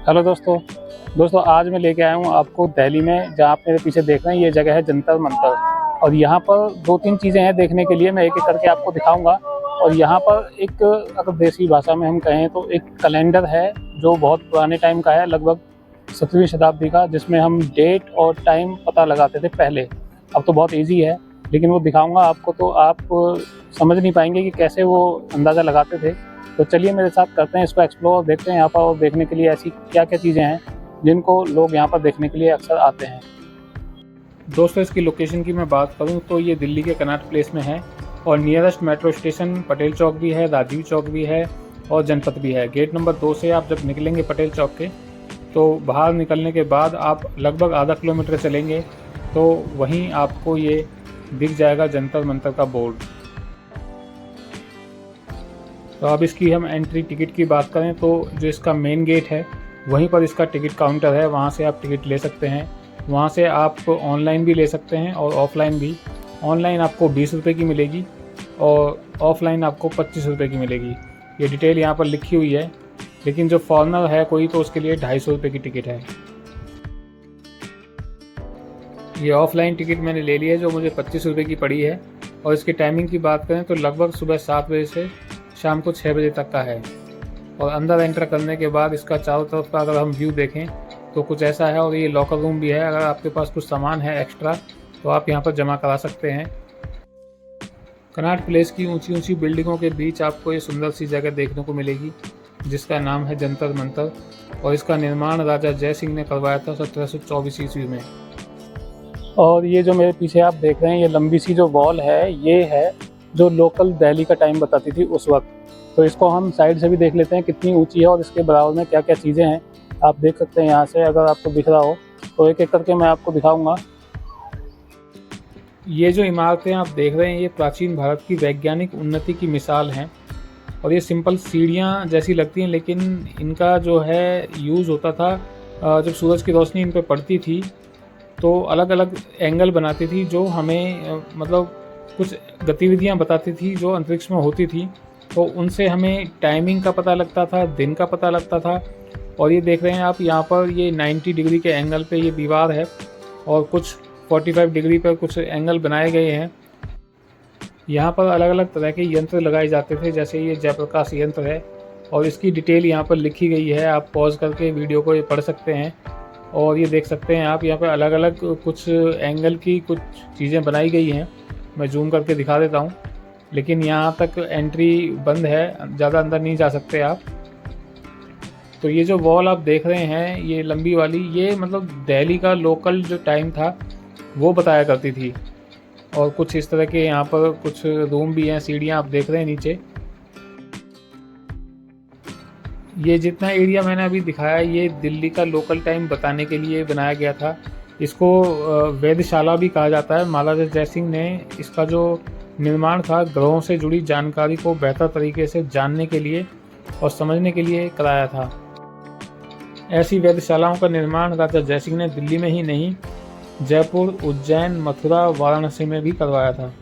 Hello दोस्तों आज मैं लेके आया हूँ आपको दिल्ली में, जहाँ आप मेरे पीछे देख रहे हैं ये जगह है जंतर मंतर। और यहाँ पर दो तीन चीज़ें हैं देखने के लिए, मैं एक एक करके आपको दिखाऊंगा। और यहाँ पर एक, अगर देसी भाषा में हम कहें तो एक कैलेंडर है जो बहुत पुराने टाइम का है, लगभग 17वीं शताब्दी का, जिसमें हम डेट और टाइम पता लगाते थे पहले। अब तो बहुत ईजी है, लेकिन वो दिखाऊंगा आपको तो आप समझ नहीं पाएंगे कि कैसे वो अंदाज़ा लगाते थे। तो चलिए मेरे साथ करते हैं इसको एक्सप्लोर, देखते हैं यहाँ पर और देखने के लिए ऐसी क्या क्या चीज़ें हैं जिनको लोग यहाँ पर देखने के लिए अक्सर आते हैं। दोस्तों इसकी लोकेशन की मैं बात करूँ तो ये दिल्ली के कनॉट प्लेस में है और नियरेस्ट मेट्रो स्टेशन पटेल चौक भी है, राजीव चौक भी है और जनपथ भी है। गेट नंबर 2 से आप जब निकलेंगे पटेल चौक के, तो बाहर निकलने के बाद आप लगभग आधा किलोमीटर चलेंगे तो वहीं आपको ये दिख जाएगा जंतर मंतर का बोर्ड। तो अब इसकी हम एंट्री टिकट की बात करें तो जो इसका मेन गेट है वहीं पर इसका टिकट काउंटर है, वहाँ से आप टिकट ले सकते हैं। वहाँ से आप ऑनलाइन भी ले सकते हैं और ऑफ़लाइन भी। ऑनलाइन आपको 20 रुपये की मिलेगी और ऑफ़लाइन आपको 25 रुपये की मिलेगी। ये डिटेल यहाँ पर लिखी हुई है, लेकिन जो फॉरेनर है कोई तो उसके लिए 250 रुपये की टिकट है। ये ऑफ़लाइन टिकट मैंने ले ली है जो मुझे 25 रुपये की पड़ी है। और इसकी टाइमिंग की बात करें तो लगभग सुबह 7 बजे से शाम को 6 बजे तक का है। और अंदर एंटर करने के बाद इसका चारों तरफ का अगर हम व्यू देखें तो कुछ ऐसा है। और ये लॉकर रूम भी है, अगर आपके पास कुछ सामान है एक्स्ट्रा तो आप यहाँ पर जमा करा सकते हैं। कनॉट प्लेस की ऊंची ऊंची बिल्डिंगों के बीच आपको ये सुंदर सी जगह देखने को मिलेगी जिसका नाम है जंतर मंतर। और इसका निर्माण राजा जय सिंह ने करवाया था 1724 ईस्वी में। और ये जो मेरे पीछे आप देख रहे हैं ये लंबी सी जो वॉल है, ये है जो लोकल दिल्ली का टाइम बताती थी उस वक्त। तो इसको हम साइड से भी देख लेते हैं कितनी ऊंची है और इसके बराबर में क्या क्या चीज़ें हैं आप देख सकते हैं यहाँ से। अगर आपको दिख रहा हो तो एक एक करके मैं आपको दिखाऊंगा। ये जो इमारतें आप देख रहे हैं ये प्राचीन भारत की वैज्ञानिक उन्नति की मिसाल हैं। और ये सिंपल सीढ़ियाँ जैसी लगती हैं, लेकिन इनका जो है यूज़ होता था जब सूरज की रोशनी इन पर पड़ती थी तो अलग अलग एंगल बनाती थी जो हमें मतलब कुछ गतिविधियां बताती थी जो अंतरिक्ष में होती थी। तो उनसे हमें टाइमिंग का पता लगता था, दिन का पता लगता था। और ये देख रहे हैं आप यहाँ पर ये 90 डिग्री के एंगल पे ये दीवार है और कुछ 45 डिग्री पर कुछ एंगल बनाए गए हैं। यहाँ पर अलग अलग तरह के यंत्र लगाए जाते थे, जैसे ये जयप्रकाश यंत्र है और इसकी डिटेल यहाँ पर लिखी गई है। आप पॉज करके वीडियो को ये पढ़ सकते हैं और ये देख सकते हैं आप यहाँ पर अलग अलग कुछ एंगल की कुछ चीज़ें बनाई गई हैं। मैं जूम करके दिखा देता हूँ, लेकिन यहाँ तक एंट्री बंद है, ज़्यादा अंदर नहीं जा सकते आप। तो ये जो वॉल आप देख रहे हैं ये लंबी वाली, ये मतलब दिल्ली का लोकल जो टाइम था वो बताया करती थी। और कुछ इस तरह के यहाँ पर कुछ रूम भी हैं, सीढ़ियाँ आप देख रहे हैं नीचे। ये जितना एरिया मैंने अभी दिखाया ये दिल्ली का लोकल टाइम बताने के लिए बनाया गया था। इसको वेधशाला भी कहा जाता है। महाराजा जय सिंह ने इसका जो निर्माण था ग्रहों से जुड़ी जानकारी को बेहतर तरीके से जानने के लिए और समझने के लिए कराया था। ऐसी वेधशालाओं का निर्माण राजा जय सिंह ने दिल्ली में ही नहीं, जयपुर, उज्जैन, मथुरा, वाराणसी में भी करवाया था।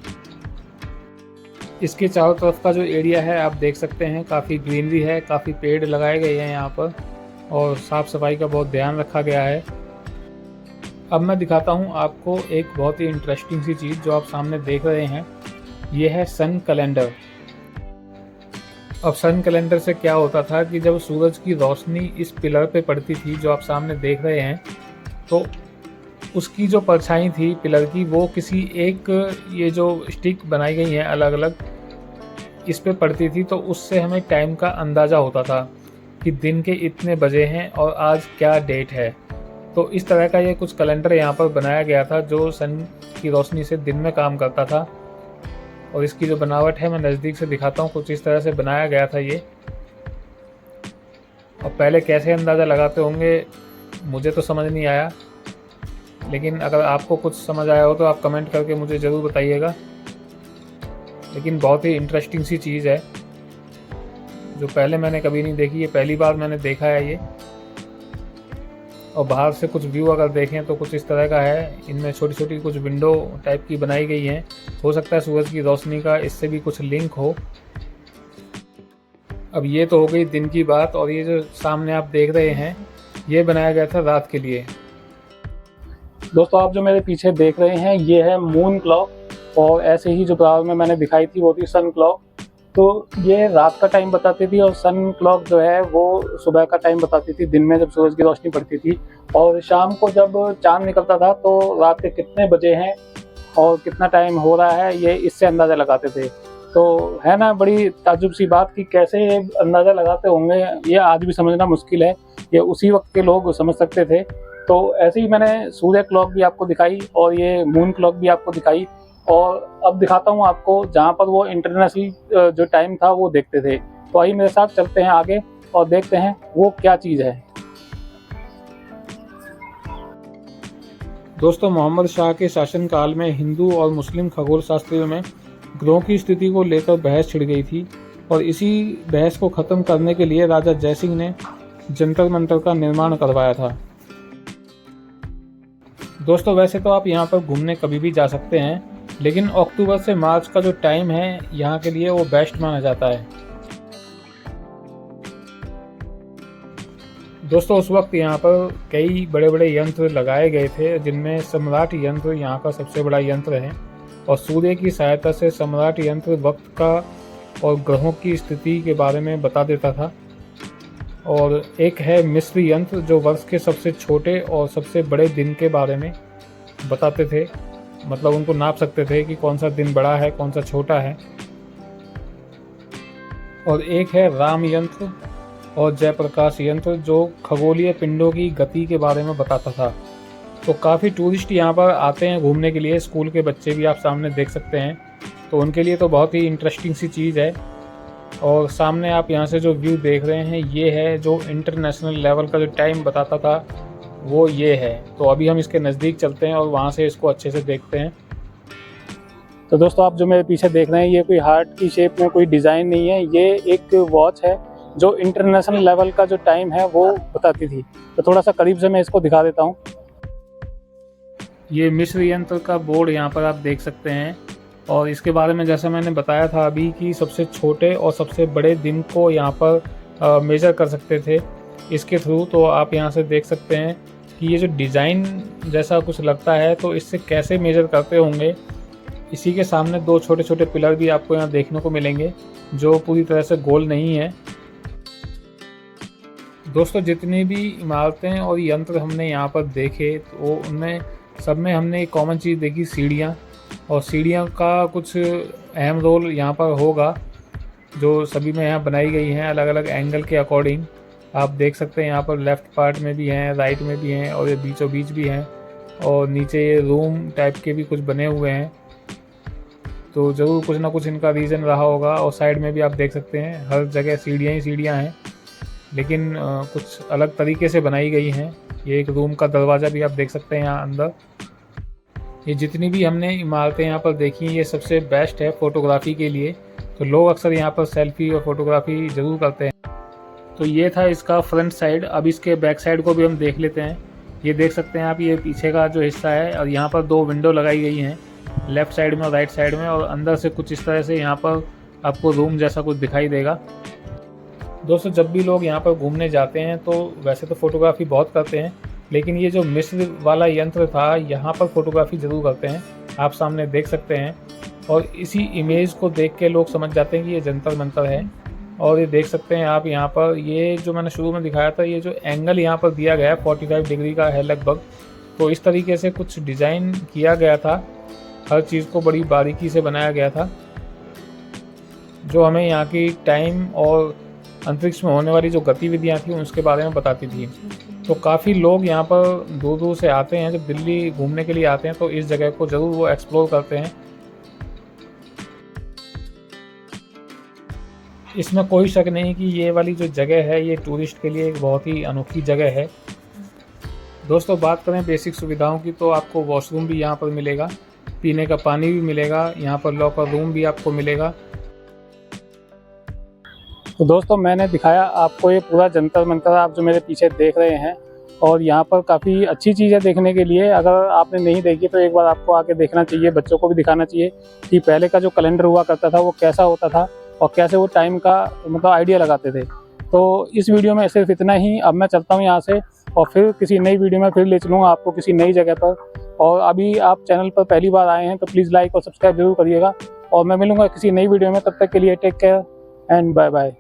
इसके चारों तरफ का जो एरिया है आप देख सकते हैं काफ़ी ग्रीनरी है, काफ़ी पेड़ लगाए गए हैं यहाँ पर और साफ़ सफाई का बहुत ध्यान रखा गया है। अब मैं दिखाता हूँ आपको एक बहुत ही इंटरेस्टिंग सी चीज़ जो आप सामने देख रहे हैं। ये है सन कैलेंडर। अब सन कैलेंडर से क्या होता था कि जब सूरज की रोशनी इस पिलर पे पड़ती थी जो आप सामने देख रहे हैं, तो उसकी जो परछाई थी पिलर की वो किसी एक, ये जो स्टिक बनाई गई है अलग अलग, इस पे पड़ती थी। तो उससे हमें टाइम का अंदाज़ा होता था कि दिन के इतने बजे हैं और आज क्या डेट है। तो इस तरह का ये कुछ कैलेंडर यहाँ पर बनाया गया था जो सन की रोशनी से दिन में काम करता था। और इसकी जो बनावट है मैं नज़दीक से दिखाता हूँ, कुछ इस तरह से बनाया गया था ये। और पहले कैसे अंदाज़ा लगाते होंगे मुझे तो समझ नहीं आया, लेकिन अगर आपको कुछ समझ आया हो तो आप कमेंट करके मुझे ज़रूर बताइएगा। लेकिन बहुत ही इंटरेस्टिंग सी चीज़ है जो पहले मैंने कभी नहीं देखी, ये पहली बार मैंने देखा है ये। और बाहर से कुछ व्यू अगर देखें तो कुछ इस तरह का है। इनमें छोटी छोटी कुछ विंडो टाइप की बनाई गई हैं, हो सकता है सूरज की रोशनी का इससे भी कुछ लिंक हो। अब ये तो हो गई दिन की बात। और ये जो सामने आप देख रहे हैं ये बनाया गया था रात के लिए। दोस्तों आप जो मेरे पीछे देख रहे हैं ये है मून क्लॉक, और ऐसे ही जो बराबर में मैंने दिखाई थी वो थी सन क्लॉक। तो ये रात का टाइम बताती थी और सन क्लॉक जो है वो सुबह का टाइम बताती थी, दिन में जब सूरज की रोशनी पड़ती थी। और शाम को जब चांद निकलता था तो रात के कितने बजे हैं और कितना टाइम हो रहा है ये इससे अंदाज़ा लगाते थे। तो है ना बड़ी ताज्जुब सी बात कि कैसे ये अंदाज़ा लगाते होंगे, ये आज भी समझना मुश्किल है। ये उसी वक्त के लोग समझ सकते थे। तो ऐसे ही मैंने सूर्य क्लॉक भी आपको दिखाई और ये मून क्लॉक भी आपको दिखाई, और अब दिखाता हूँ आपको जहाँ पर वो इंटरनेशनल जो टाइम था वो देखते थे। तो आइए मेरे साथ चलते हैं आगे और देखते हैं वो क्या चीज़ है। दोस्तों मोहम्मद शाह के शासनकाल में हिंदू और मुस्लिम खगोल शास्त्रियों में ग्रहों की स्थिति को लेकर बहस छिड़ गई थी, और इसी बहस को ख़त्म करने के लिए राजा जयसिंह ने जंतर मंतर का निर्माण करवाया था। दोस्तों वैसे तो आप यहाँ पर घूमने कभी भी जा सकते हैं, लेकिन अक्टूबर से मार्च का जो टाइम है यहाँ के लिए वो बेस्ट माना जाता है। दोस्तों उस वक्त यहाँ पर कई बड़े बड़े यंत्र लगाए गए थे, जिनमें सम्राट यंत्र यहाँ का सबसे बड़ा यंत्र है, और सूर्य की सहायता से सम्राट यंत्र वक्त का और ग्रहों की स्थिति के बारे में बता देता था। और एक है मिस्र यंत्र जो वर्ष के सबसे छोटे और सबसे बड़े दिन के बारे में बताते थे, मतलब उनको नाप सकते थे कि कौन सा दिन बड़ा है कौन सा छोटा है। और एक है राम यंत्र और जयप्रकाश यंत्र जो खगोलीय पिंडों की गति के बारे में बताता था। तो काफ़ी टूरिस्ट यहाँ पर आते हैं घूमने के लिए, स्कूल के बच्चे भी आप सामने देख सकते हैं, तो उनके लिए तो बहुत ही इंटरेस्टिंग सी चीज़ है। और सामने आप यहाँ से जो व्यू देख रहे हैं ये है जो इंटरनेशनल लेवल का जो टाइम बताता था वो ये है। तो अभी हम इसके नज़दीक चलते हैं और वहाँ से इसको अच्छे से देखते हैं। तो दोस्तों आप जो मेरे पीछे देख रहे हैं ये कोई हार्ट की शेप में कोई डिज़ाइन नहीं है, ये एक वॉच है जो इंटरनेशनल लेवल का जो टाइम है वो बताती थी। तो थोड़ा सा करीब से मैं इसको दिखा देता हूँ। ये मिस्र यंत्र का बोर्ड यहाँ पर आप देख सकते हैं, और इसके बारे में जैसा मैंने बताया था अभी कि सबसे छोटे और सबसे बड़े दिन को यहाँ पर मेज़र कर सकते थे इसके थ्रू। तो आप यहाँ से देख सकते हैं कि ये जो डिज़ाइन जैसा कुछ लगता है तो इससे कैसे मेज़र करते होंगे। इसी के सामने दो छोटे छोटे पिलर भी आपको यहाँ देखने को मिलेंगे जो पूरी तरह से गोल नहीं है। दोस्तों जितनी भी इमारतें और यंत्र हमने यहाँ पर देखे तो उनमें सब में हमने एक कॉमन चीज़ देखी, सीढ़ियाँ। और सीढ़ियों का कुछ अहम रोल यहाँ पर होगा जो सभी में यहाँ बनाई गई हैं अलग अलग एंगल के अकॉर्डिंग। आप देख सकते हैं यहाँ पर लेफ़्ट पार्ट में भी हैं, राइट में भी हैं, और ये बीचों बीच भी हैं, और नीचे ये रूम टाइप के भी कुछ बने हुए हैं। तो ज़रूर कुछ ना कुछ इनका रीज़न रहा होगा। और साइड में भी आप देख सकते हैं हर जगह सीढ़ियाँ ही सीढ़ियाँ हैं, लेकिन कुछ अलग तरीके से बनाई गई हैं। ये एक रूम का दरवाज़ा भी आप देख सकते हैं यहाँ अंदर। ये जितनी भी हमने इमारतें यहाँ पर देखी ये सबसे बेस्ट है फ़ोटोग्राफ़ी के लिए, तो लोग अक्सर यहाँ पर सेल्फ़ी और फ़ोटोग्राफ़ी ज़रूर करते हैं। तो ये था इसका फ्रंट साइड। अब इसके बैक साइड को भी हम देख लेते हैं। ये देख सकते हैं आप, ये पीछे का जो हिस्सा है, और यहाँ पर दो विंडो लगाई गई हैं लेफ़्ट साइड में और राइट साइड में, और अंदर से कुछ इस तरह से यहाँ पर आपको रूम जैसा कुछ दिखाई देगा। दोस्तों जब भी लोग यहाँ पर घूमने जाते हैं तो वैसे तो फ़ोटोग्राफ़ी बहुत करते हैं, लेकिन ये जो मिस्र वाला यंत्र था यहाँ पर फ़ोटोग्राफ़ी ज़रूर करते हैं। आप सामने देख सकते हैं, और इसी इमेज को देख के लोग समझ जाते हैं कि ये जंतर मंतर है। और ये देख सकते हैं आप यहाँ पर, ये जो मैंने शुरू में दिखाया था, ये जो एंगल यहाँ पर दिया गया है 45 डिग्री का है लगभग। तो इस तरीके से कुछ डिज़ाइन किया गया था, हर चीज़ को बड़ी बारीकी से बनाया गया था, जो हमें यहाँ की टाइम और अंतरिक्ष में होने वाली जो गतिविधियाँ थी उसके बारे में बताती थी। तो काफ़ी लोग यहाँ पर दूर दूर से आते हैं, जब दिल्ली घूमने के लिए आते हैं तो इस जगह को ज़रूर वो एक्सप्लोर करते हैं। इसमें कोई शक नहीं कि ये वाली जो जगह है ये टूरिस्ट के लिए एक बहुत ही अनोखी जगह है। दोस्तों बात करें बेसिक सुविधाओं की तो आपको वॉशरूम भी यहाँ पर मिलेगा, पीने का पानी भी मिलेगा, यहाँ पर लॉकर रूम भी आपको मिलेगा। तो दोस्तों मैंने दिखाया आपको ये पूरा जंतर मंतर आप जो मेरे पीछे देख रहे हैं, और यहाँ पर काफ़ी अच्छी चीज़ है देखने के लिए। अगर आपने नहीं देखी तो एक बार आपको आके देखना चाहिए, बच्चों को भी दिखाना चाहिए कि पहले का जो कैलेंडर हुआ करता था वो कैसा होता था और कैसे वो टाइम का मतलब आइडिया लगाते थे। तो इस वीडियो में सिर्फ इतना ही। अब मैं चलता हूँ यहाँ से और फिर किसी नई वीडियो में फिर ले चलूँगा आपको किसी नई जगह पर। और अभी आप चैनल पर पहली बार आए हैं तो प्लीज़ लाइक और सब्सक्राइब ज़रूर करिएगा, और मैं मिलूँगा किसी नई वीडियो में। तब तक के लिए take care and bye bye.